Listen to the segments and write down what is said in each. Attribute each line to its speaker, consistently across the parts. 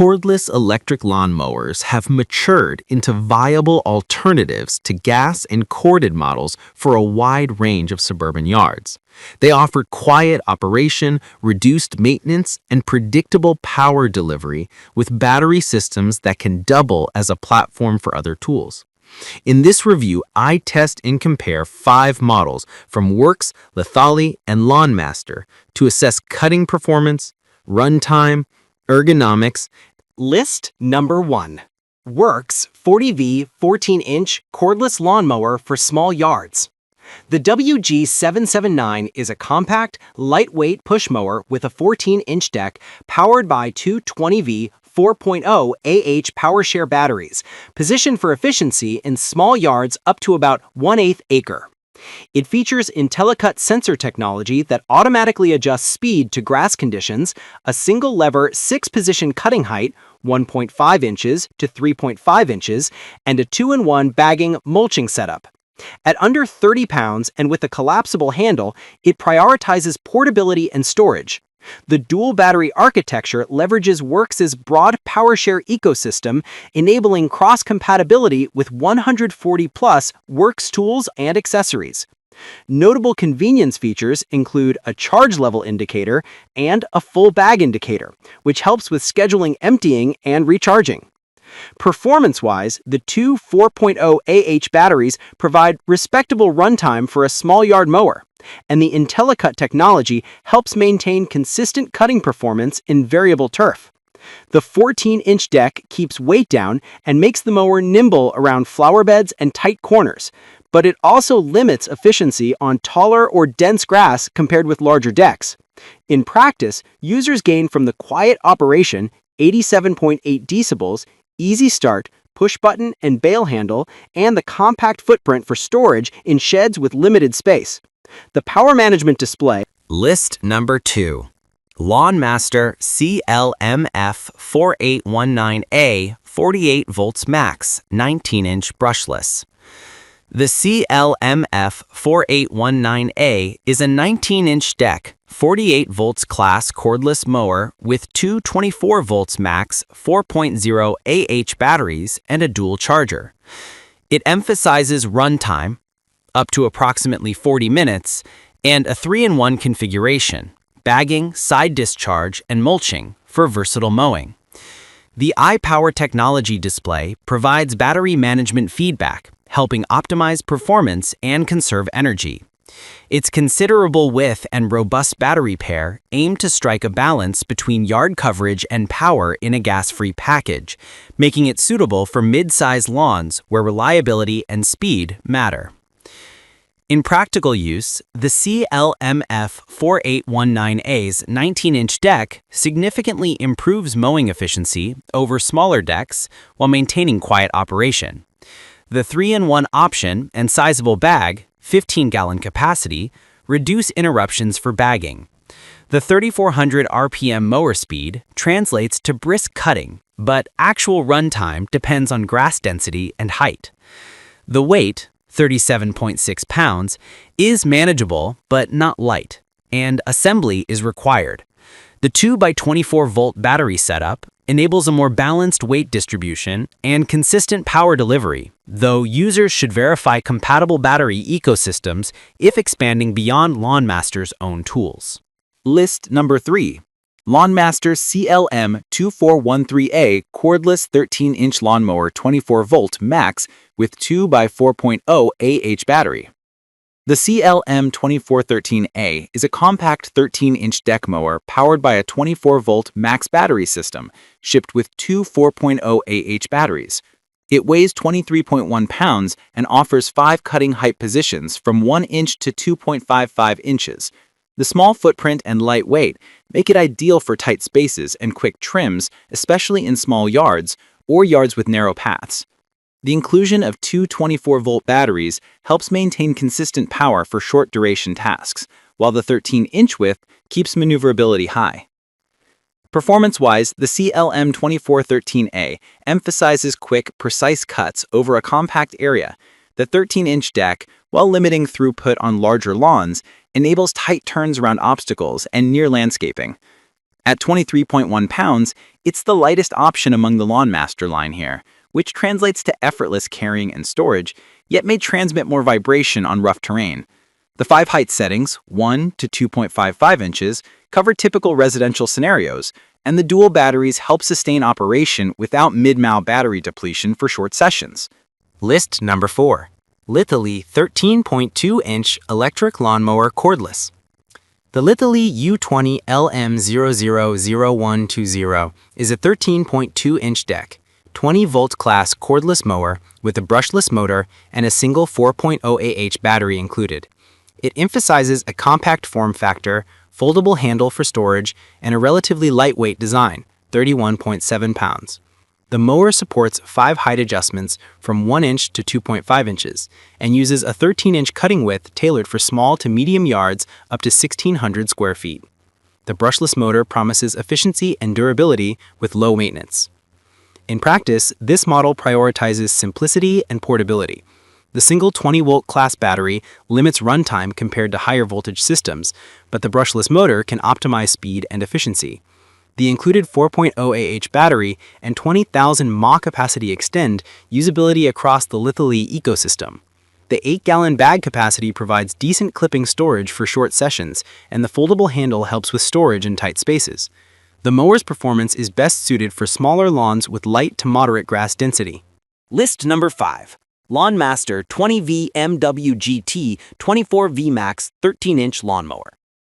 Speaker 1: Cordless electric lawn mowers have matured into viable alternatives to gas and corded models for a wide range of suburban yards. They offer quiet operation, reduced maintenance, and predictable power delivery with battery systems that can double as a platform for other tools. In this review, I test and compare 5 models from Works, Lethali, and Lawnmaster to assess cutting performance, runtime, ergonomics.
Speaker 2: List number 1. Works 40V 14-inch cordless lawnmower for small yards. The WG779 is a compact, lightweight push mower with a 14-inch deck powered by two 20V 4.0 AH PowerShare batteries, positioned for efficiency in small yards up to about 1/8 acre. It features IntelliCut sensor technology that automatically adjusts speed to grass conditions, a single-lever 6-position cutting height, 1.5 inches to 3.5 inches, and a 2-in-1 bagging mulching setup. At under 30 pounds and with a collapsible handle, it prioritizes portability and storage. The dual battery architecture leverages Works' broad PowerShare ecosystem, enabling cross-compatibility with 140+ Works tools and accessories. Notable convenience features include a charge level indicator and a full bag indicator, which helps with scheduling emptying and recharging. Performance-wise, the two 4.0 AH batteries provide respectable runtime for a small yard mower, and the IntelliCut technology helps maintain consistent cutting performance in variable turf. The 14-inch deck keeps weight down and makes the mower nimble around flower beds and tight corners, but it also limits efficiency on taller or dense grass compared with larger decks. In practice, users gain from the quiet operation, 87.8 decibels, easy start, push button and bail handle, and the compact footprint for storage in sheds with limited space. The power management display.
Speaker 3: List number 2. Lawnmaster CLMF4819A 48 volts max 19-inch brushless. The CLMF4819A is a 19-inch deck, 48 volts class cordless mower with two 24 volts max 4.0 AH batteries and a dual charger. It emphasizes runtime, up to approximately 40 minutes, and a 3-in-1 configuration, bagging, side discharge, and mulching for versatile mowing. The iPower technology display provides battery management feedback, helping optimize performance and conserve energy. Its considerable width and robust battery pair aim to strike a balance between yard coverage and power in a gas-free package, making it suitable for mid-sized lawns where reliability and speed matter. In practical use, the CLMF4819A's 19-inch deck significantly improves mowing efficiency over smaller decks while maintaining quiet operation. The 3-in-1 option and sizable bag, 15-gallon capacity, reduce interruptions for bagging. The 3,400 RPM mower speed translates to brisk cutting, but actual runtime depends on grass density and height. The weight, 37.6 pounds, is manageable but not light, and assembly is required. The 2x24-volt battery setup enables a more balanced weight distribution and consistent power delivery, though users should verify compatible battery ecosystems if expanding beyond Lawnmaster's own tools.
Speaker 4: List number 3. Lawnmaster CLM2413A cordless 13-inch lawnmower 24-volt max with 2x4.0 AH battery. The CLM2413A is a compact 13-inch deck mower powered by a 24-volt max battery system, shipped with two 4.0 AH batteries. It weighs 23.1 pounds and offers 5 cutting height positions from 1 inch to 2.55 inches. The small footprint and light weight make it ideal for tight spaces and quick trims, especially in small yards or yards with narrow paths. The inclusion of two 24-volt batteries helps maintain consistent power for short-duration tasks, while the 13-inch width keeps maneuverability high. Performance-wise, the CLM2413A emphasizes quick, precise cuts over a compact area. The 13-inch deck, while limiting throughput on larger lawns, enables tight turns around obstacles and near landscaping. At 23.1 pounds, it's the lightest option among the Lawnmaster line here, which translates to effortless carrying and storage, yet may transmit more vibration on rough terrain. The 5 height settings, 1 to 2.55 inches, cover typical residential scenarios, and the dual batteries help sustain operation without mid-mow battery depletion for short sessions.
Speaker 2: List number 4. Lithely 13.2-inch electric lawnmower cordless. The Lithely U20 LM000120 is a 13.2-inch deck, 20-volt class cordless mower with a brushless motor and a single 4.0 Ah battery included. It emphasizes a compact form factor, foldable handle for storage, and a relatively lightweight design, 31.7 pounds. The mower supports 5 height adjustments from 1 inch to 2.5 inches and uses a 13-inch cutting width tailored for small to medium yards up to 1,600 square feet. The brushless motor promises efficiency and durability with low maintenance. In practice, this model prioritizes simplicity and portability. The single 20-volt class battery limits runtime compared to higher voltage systems, but the brushless motor can optimize speed and efficiency. The included 4.0 Ah battery and 20,000 mAh capacity extend usability across the Lithely ecosystem. The 8-gallon bag capacity provides decent clipping storage for short sessions, and the foldable handle helps with storage in tight spaces. The mower's performance is best suited for smaller lawns with light to moderate grass density.
Speaker 3: List number 5. Lawnmaster 20V MWGT 24V Max 13-inch lawnmower.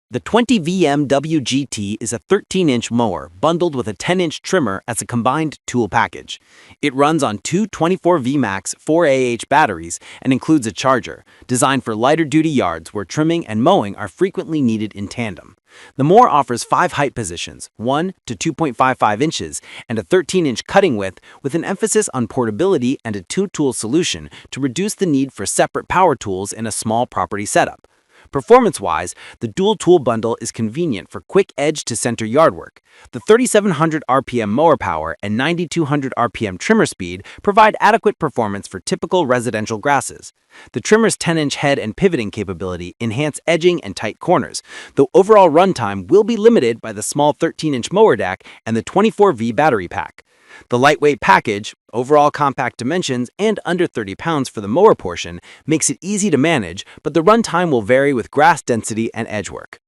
Speaker 3: The 20V MWGT is a 13-inch mower bundled with a 10-inch trimmer as a combined tool package. It runs on two 24V Max 4Ah batteries and includes a charger, designed for lighter-duty yards where trimming and mowing are frequently needed in tandem. The mower offers 5 height positions, 1 to 2.55 inches, and a 13-inch cutting width with an emphasis on portability and a 2-tool solution to reduce the need for separate power tools in a small property setup. Performance-wise, the dual tool bundle is convenient for quick edge-to-center yard work. The 3,700 RPM mower power and 9,200 RPM trimmer speed provide adequate performance for typical residential grasses. The trimmer's 10-inch head and pivoting capability enhance edging and tight corners, though overall runtime will be limited by the small 13-inch mower deck and the 24V battery pack. The lightweight package, overall compact dimensions, and under 30 pounds for the mower portion makes it easy to manage, but the runtime will vary with grass density and edge work.